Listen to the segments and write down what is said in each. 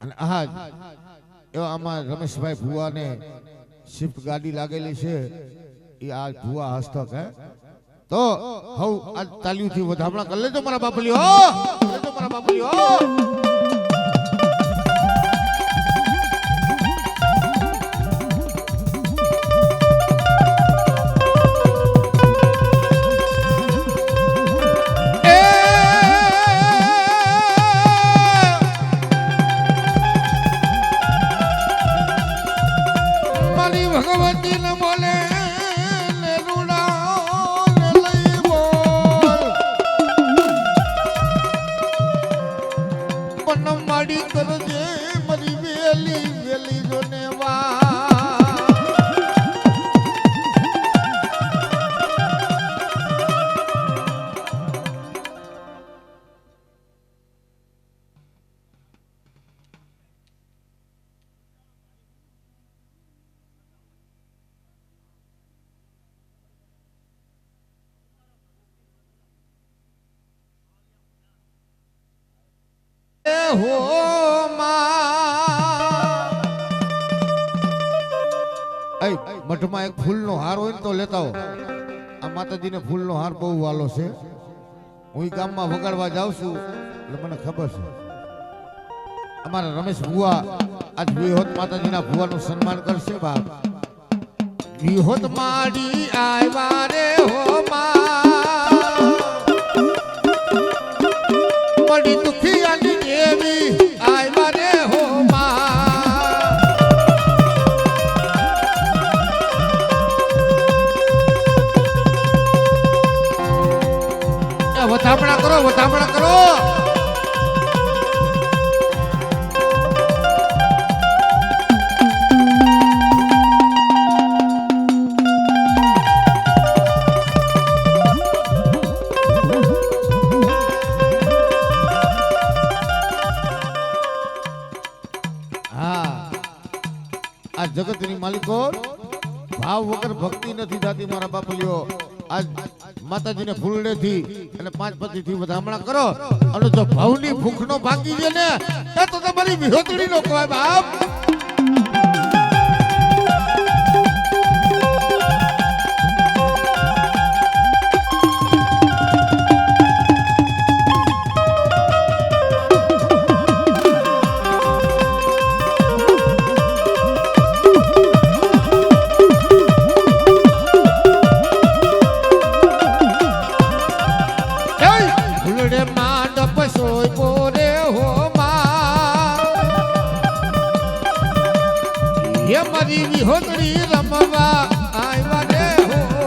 અને આજ એવા આમાં રમેશભાઈ ભુવાને શિફ્ટ ગાડી લાગેલી છે એ આ ભુવા હસ્તક હે તો હવ આજ તાલીઓથી વધામણા કરી લેજો મારા બાપલીઓ લેજો મારા બાપલીઓ ભગવતી ને બોલે ને રૂડા ને લઈ બોલ પણ માડી કરજે મારી વેલી વેલી જોને વા હો મઠમાં એક ફૂલનો હાર હોય ને તો લેતા હો આ માતાજીને ફૂલનો હાર બહુ વાલો છે હું ગામમાં વગાડવા જાઉં છું એટલે મને ખબર છે અમારા રમેશ ભુવા આજ વિહોત માતાજીના ભુવાનું સન્માન કરશે બાપ વિહોત માડી આવ્યા રે હો મડી દુખિયાની દેવી આવ્યા રે હો વધામણા કરો વધામણા કરો આ જગતની માલિકો ભાવ વગર ભક્તિ નથી થતી મારા બાપલીઓ આજ માતાજીને ફૂલડેથી અને પાંચ પતિથી વધામણા કરો અને જો ભાવની ભૂખનો ભાગી છે ને એ તો તમારી વિહોતડીનો કહેવાય બાપ મારી વિહોતડી રમવા આવ્યા રે હો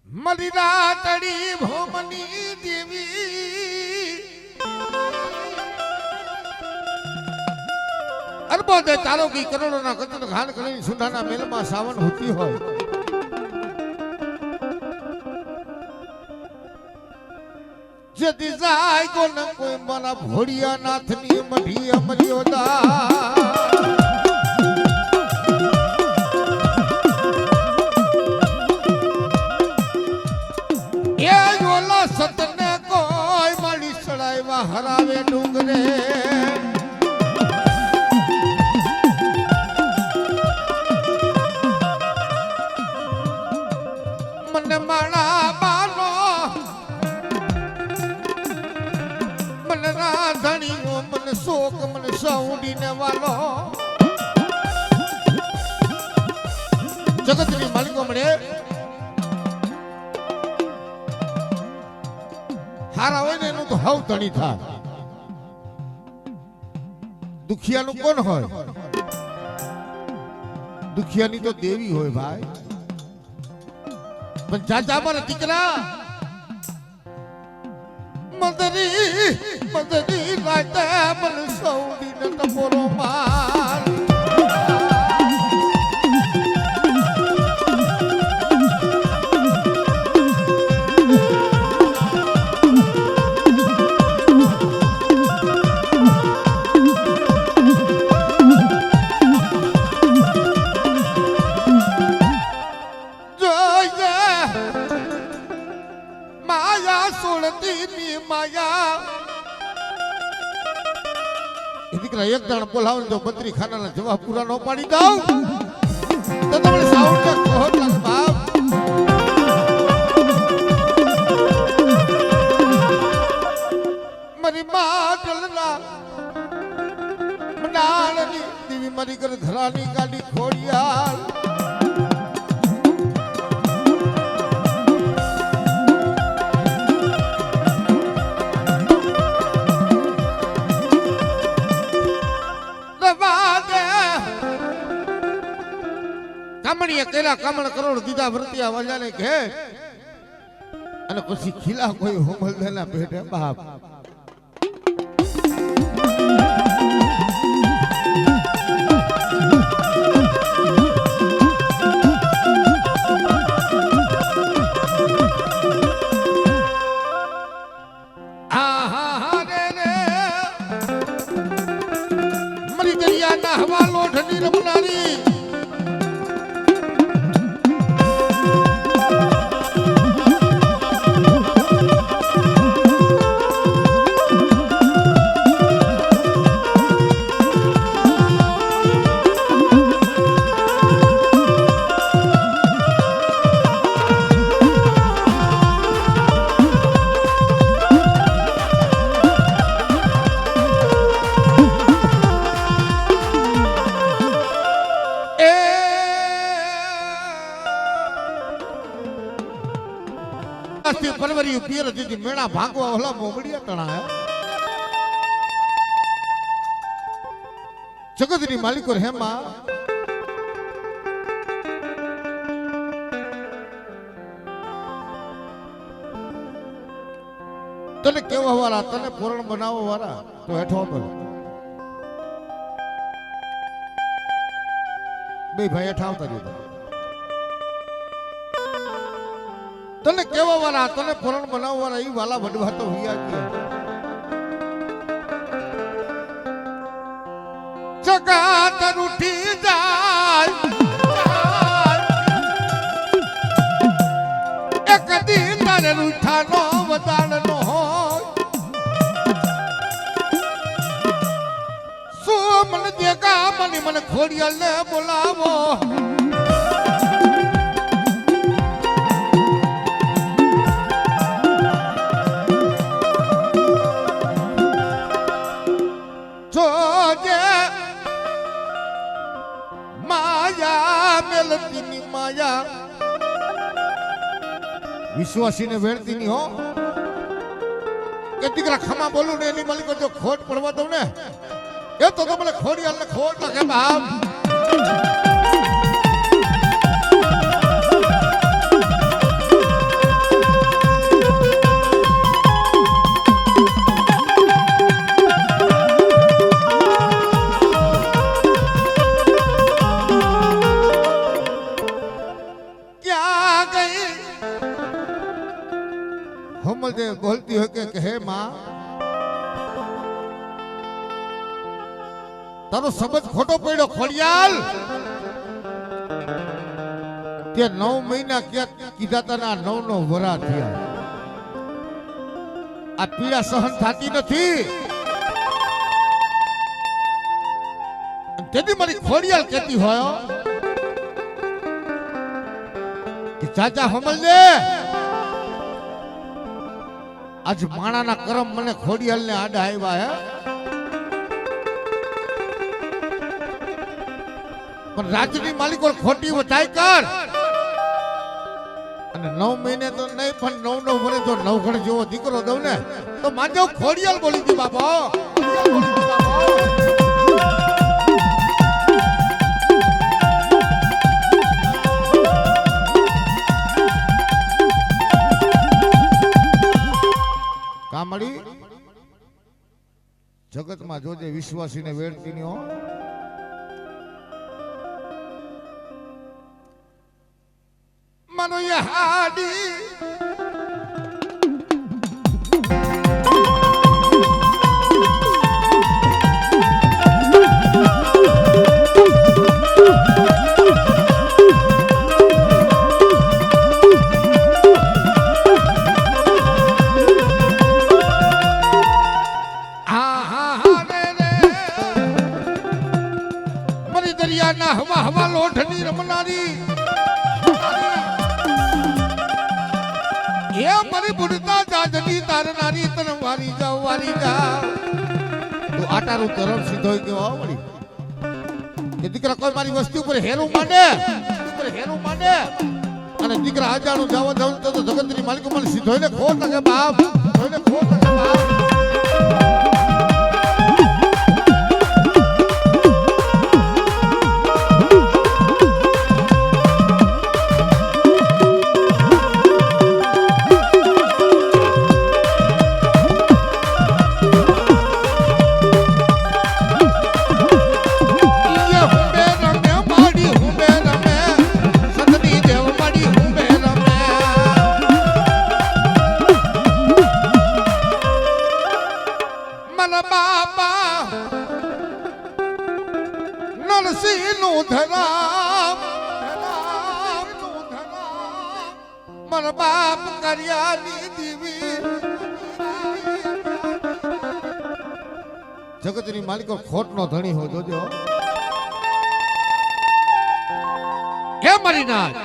મારી રાતડી ભોમની દેવી અરબો દે તારો કી કરોડોના કતન ખાન કરીને સુંઢાના મેલમાં સાવન હોતી હોય જતી જાય કોને કોઈ મારા ભોળિયા નાથની મઢી અમર્યોદા એ ઓલા સતને કોઈ મારી સડાઈવા હરાવે ડુંગરે મને માણા બાનો મને રાધણીનો મને શોક મને સૌડીને વાલો જગતની માલિકો મળે હારા હોય ને એનું તો હવ ધણી થાય દુખિયાનું કોણ હોય દુખિયાની તો દેવી હોય ભાઈ પણ ચાચા મારા દીકરા મદરી મદરી રાતે મને સૌદીને ટપોરો માર એક દાણ બોલાવો જો બત્રી ખાનાના જવાબ પૂરા ન પાડી દઉં તો તમને સાઉન્ડ ને કોહટ લાગે બાપ મારી માં ઢલના મનાળની દેવી મારી ઘર ઘરાની ગાડી ખોડિયાલ કામણીએ કેલા કામણ કરોડ દીધા વર્તિયા વાજાને ઘે અને પછી ખીલા કોઈ હોમલ દેના પેટે બાપ મરી દરિયાના હવા લોઢની રમનારી પરવરી પિયર દીધી મેણા ભાગવા ઓલા મોગડિયા તણા જગતની માલિકો હેમાં તને કેવા વાળા તને પૂરણ બનાવવા વાળા તો હેઠો હતો બે ભાઈ હેઠા આવતા દીધા તને કેવા વાળા તને પૂરણ બનાવવા વાળા એ વાલા વડવા તો હોયા ગયા જગત ઉઠી જાય એક દી તારે રૂઠાનો વદાણનો હોય શું મને દેગા મને ખોડિયાલને બોલાવો માયા વિશ્વાસીને વેણતી ની હો કે દીકરા ખમા બોલું ને એની માલિકો જો ખોટ પડવા દઉં ને એ તો મને ખોડિયાલ ને ખોટ લાગે બાપ હમલ જે બોલતી હોય કે હે માં તારો શબ્દ ખોટો પડ્યો ખોડિયાલ તે 9 મહિના કીધા તને 9 વરા થયા આ પીડા સહન થતી નથી તેથી મારી ખોડિયાલ કહેતી હોય કે ચાચા હમલજે આજ માણાના કરમ મને ખોડિયાલને આડા આવ્યા હે પણ રાજની માલિકો ખોટી વચાઈ કર અને 9 મહિને તો નહીં પણ 9 વર્ષ જો નવઘણ જેવો દીકરો દઉં ને તો માજો ખોડિયાલ બોલી દી બાપા કામડી જગતમાં જોજે વિશ્વાસીને વેડતી ની હો મનો યહાડી દરિયાના હવા હવા લોઢની રમનારી એ મારી બુડતા જાજની તારનારી તન વારી જાવ તો આટારું તરફ સીધો ગયો આવડી કે દીકરા કોઈ મારી વસ્તી ઉપર હેરું માંડે અને દીકરા આજાનું જવા તો જગતની માલિકો મને સીધો ને ખોટ લાગે બાપ મન બાપ કર્યાની દીવી જગતની માલિકો ખોટ નો ધણી હો જોજો કે મારી નાથ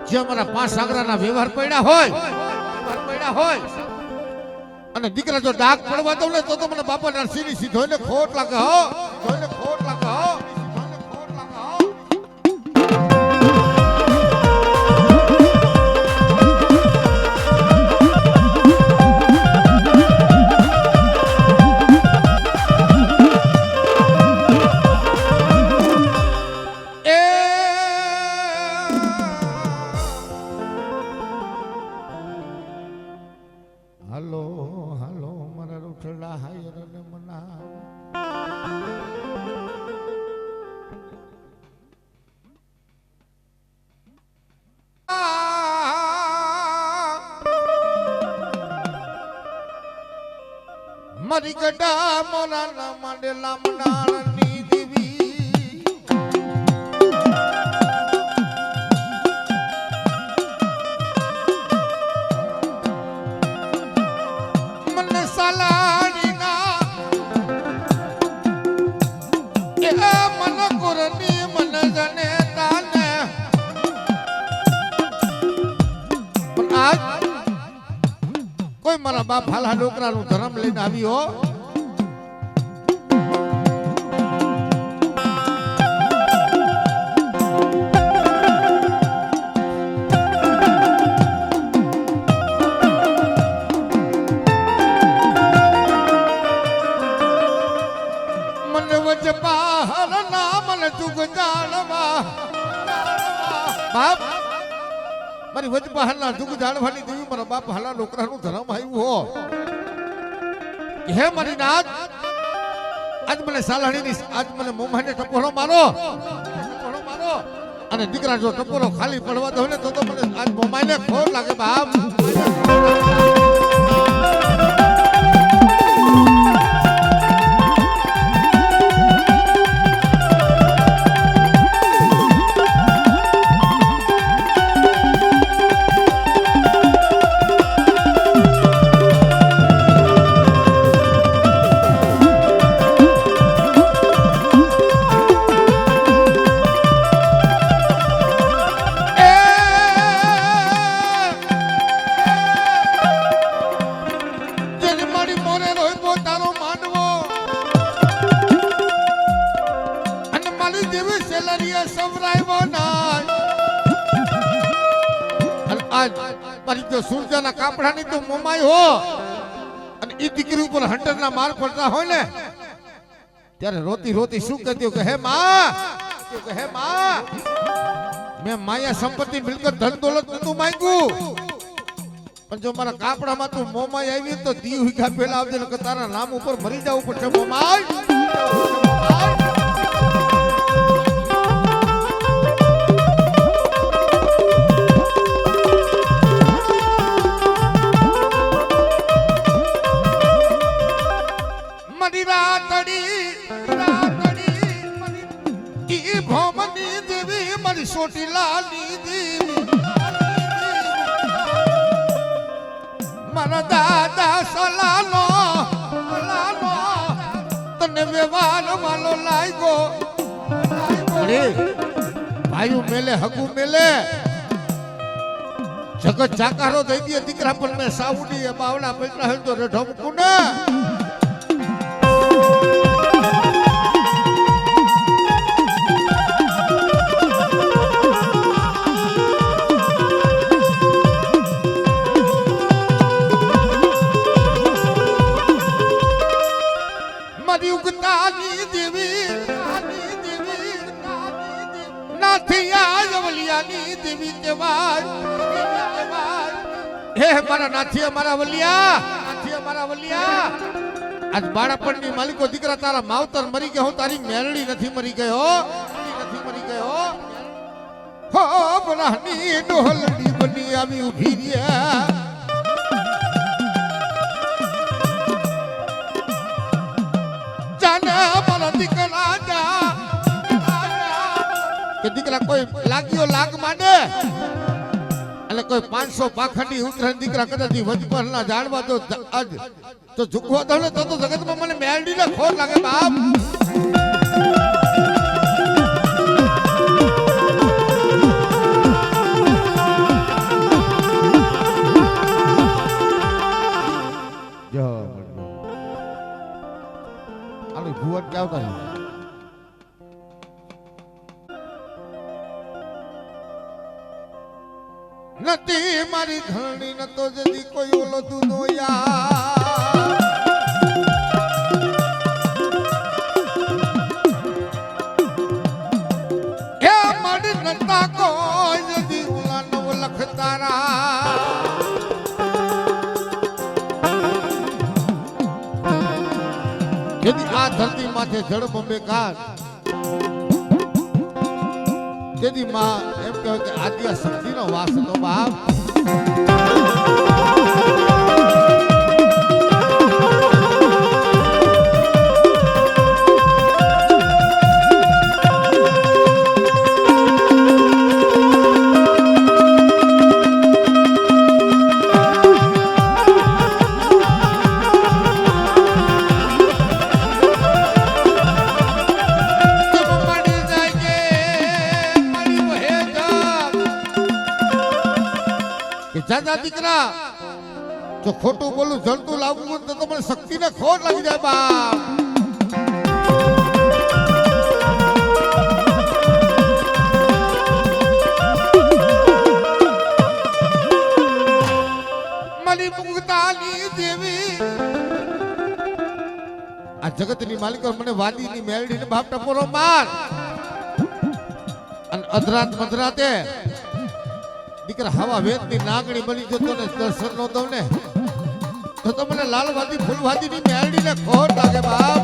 જે અમારા 5 સાગરાના વ્યવહાર પડ્યા હોય અને દીકરા જો ડાક પડવા દઉં ને તો મને બાપા નરસિંહની સીધો ને ખોટ લાગે હો હાલો મારા રૂઠડા હાયર ને મના મારી ગડા મોરા ના માંડેલા મનાળની દેવી મને સાલાડી ના એ મન કુરની મન જને તાને પણ આજ કોઈ મારા બાપ હાલા ડોકરાનું ધર્મ લઈને આવ્યો મને વચ બહાર ના મને ચુગ જાણવા બાપ મારી વચ બહાર ના ચુગ જાણવાની દેવી મારા બાપ હાલા ડોકરાનું ધર્મ આવ્યું હો હે મારી નાથ આજ મને સાલાણીની આજ મને મોમાને ટપોરો મારો અને દીકરા જો ટપોરો ખાલી પડવા દો ને તો મને આજ મોમાઈને ખોટ લાગે બાપ. સૂરજાના કાપડાની તો મોમાઈ હો અને ઈ દીકરી ઉપર હંટરના માર પડતા હોય ને ત્યારે રોતી રોતી શું કહેતી કે હે માં મેં માયા સંપત્તિ મિલકત ધન દોલત નતું માંગ્યું પણ જો મારા કાપડામાં તું મોમાઈ આવી તો દી વીઘા પેલા આવજે ને તારા નામ ઉપર મરી જવું પડશે મોમાઈ. ચોટીલાની દેવી મારા દાદા સલાલો તને વ્યવહાર વાલો લાગ્યો ભાઈઓ મેલે હગુ મેલે જગત જાકારો દઈ દે દીકરા પણ મેં સાવડી બાવડા પૈસા હોય તો ઢમકું ને આજ બાળપણની માલિકો દીકરા તારા માવતર મરી ગયો તારી મેરડી નથી મરી ગયો હો બરાની ડોલડી બની આવી ઊભી રહ્યા જાને મારા દીકરા જા કે દીકરા કોઈ લાગ્યો લાગ માંડે એટલે કોઈ 500 પાખંડી ઉતરણ દીકરા કદાચ વચપરના જાણવા તો આજ તો ઝુકવા દો ને તો જગતમાં મને મેલડીને ખોટ લાગે બાપ. જો આની ભુવન કે આવતા નથી મારી ધરણી ન તો જદી કોઈ ઓલો દૂનો યાર હે મારી નતા કોઈ જદી ઓલા નવ લખ તારા જદી આ ધરતી માથે જળ બંબે કાઢ તેથી માં એમ કહે કે આદ્ય શક્તિનો વાસ હતો બાપ. દાદા દીકરા જો ખોટું બોલું જલતું લાવવું તો તમને શક્તિને ખોટ લાગી જાય બાપ. મલી મુક્તાની દેવી આ જગતની માલિકો મને વાદીની મેળડીને બાપ ટપોરો માર અને અધરાત મધરાતે દીકરા હવા વેદની નાગણી બની જતો ને દર્શન નો દઉં ને તો તમને લાલવાદી ફૂલવાદીની મેળડીને ખોટ લાગે બાપ.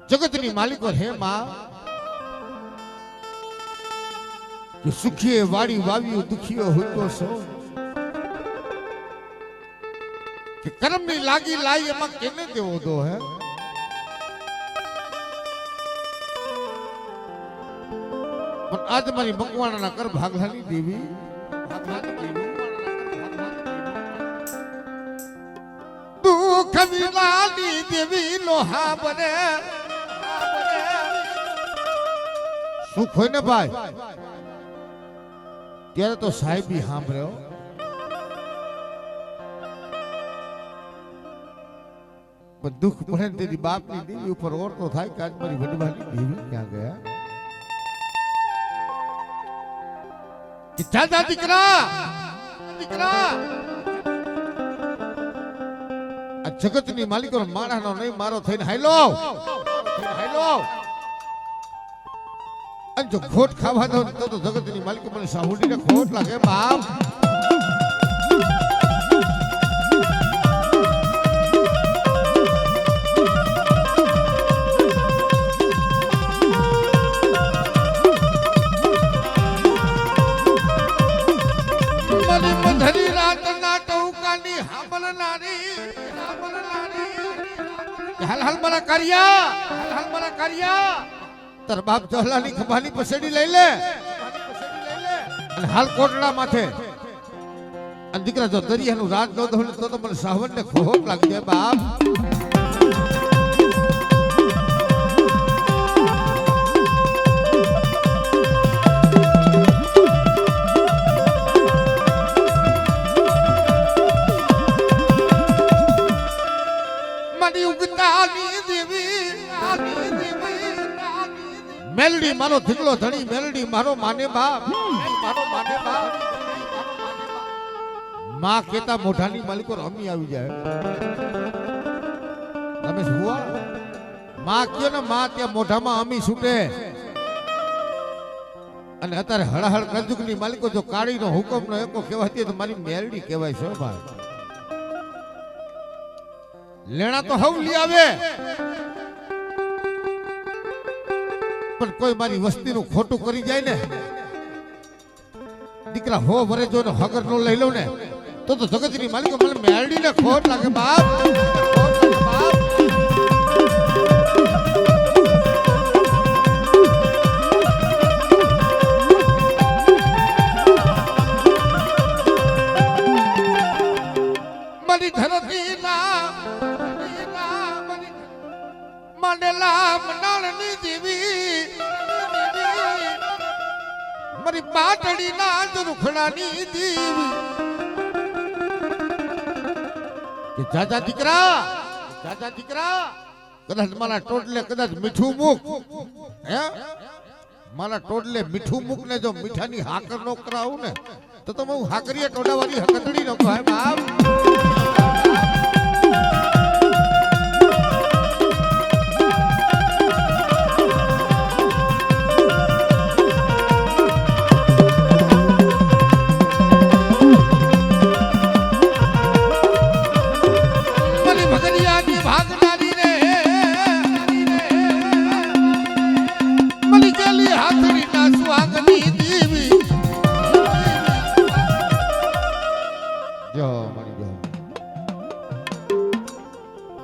જગતની માલિકો હે માં કે સુખીએ વાડી વાવ્યું દુખીઓ હોતો સો કે કર્મની લાગી લાઈ એમાં કેને દેવો દો હે પણ આજ મારી મકવાણાના કર ભાગલાની દેવી દુઃખ વિલાની દેવી લોહા બને સુખ હોય ને ભાઈ ત્યારે તો સાહેબી સાંભળ્યો પણ દુઃખ પડે ને તેની બાપની દેવી ઉપર ઓરતો થાય કે આજ મારી વડવાની દેવી ક્યાં ગયા કે દાદા દીકરા દીકરા આ જગતની માલિકો માણસનો નહીં મારો થઈને હાલો અને જો ખોટ ખાવા દો તો જગતની માલિકો મને સાહુડીને ખોટ લાગે બાપ હાલ મારા કાર્યા તાર બાપ જહલાની ખભાની પસેડી લઈ લે અને હાલ કોટડા માથે અને દીકરા જો દરિયાનું રાજ ન દઉં તો મને સાવનને ખોટ લાગી જાય બાપ મેલડી મારો ધીકલો ધણી મેલડી મારો માને બાપ માં કેતા મોઢાની માલિકો રમી આવી જાય રમેશ હુઆ માં કયો ને માં ત્યાં મોઢામાં અમી છૂટે અને અત્યારે હળહળ કંજુકની માલિકો જો કાળીનો હુકમનો એકો કહેવાતી તો મારી મેલડી કહેવાય છે ભાઈ લેણા તો હવલી આવે પણ કોઈ મારી વસ્તીનું ખોટું કરી જાય ને દીકરા હો વરે જો હગર નો લઈ લઉં ને તો જગતની માલિકો મને મેળડીને ખોટ લાગે બાપ મારી ધરતી ના મંડલા મંડાળની દેવી મારી પાટડી ના રૂખડાની દેવી કે જાજા દીકરા કદાચ મારા ટોટલે કદાચ મીઠું મૂક હે મારા ટોટલે મીઠું મૂક ને જો મીઠાની હાકર નો કરાવું ને તો હું હાકરીએ ટોડાવાળી હકતડી નો કહે બાપ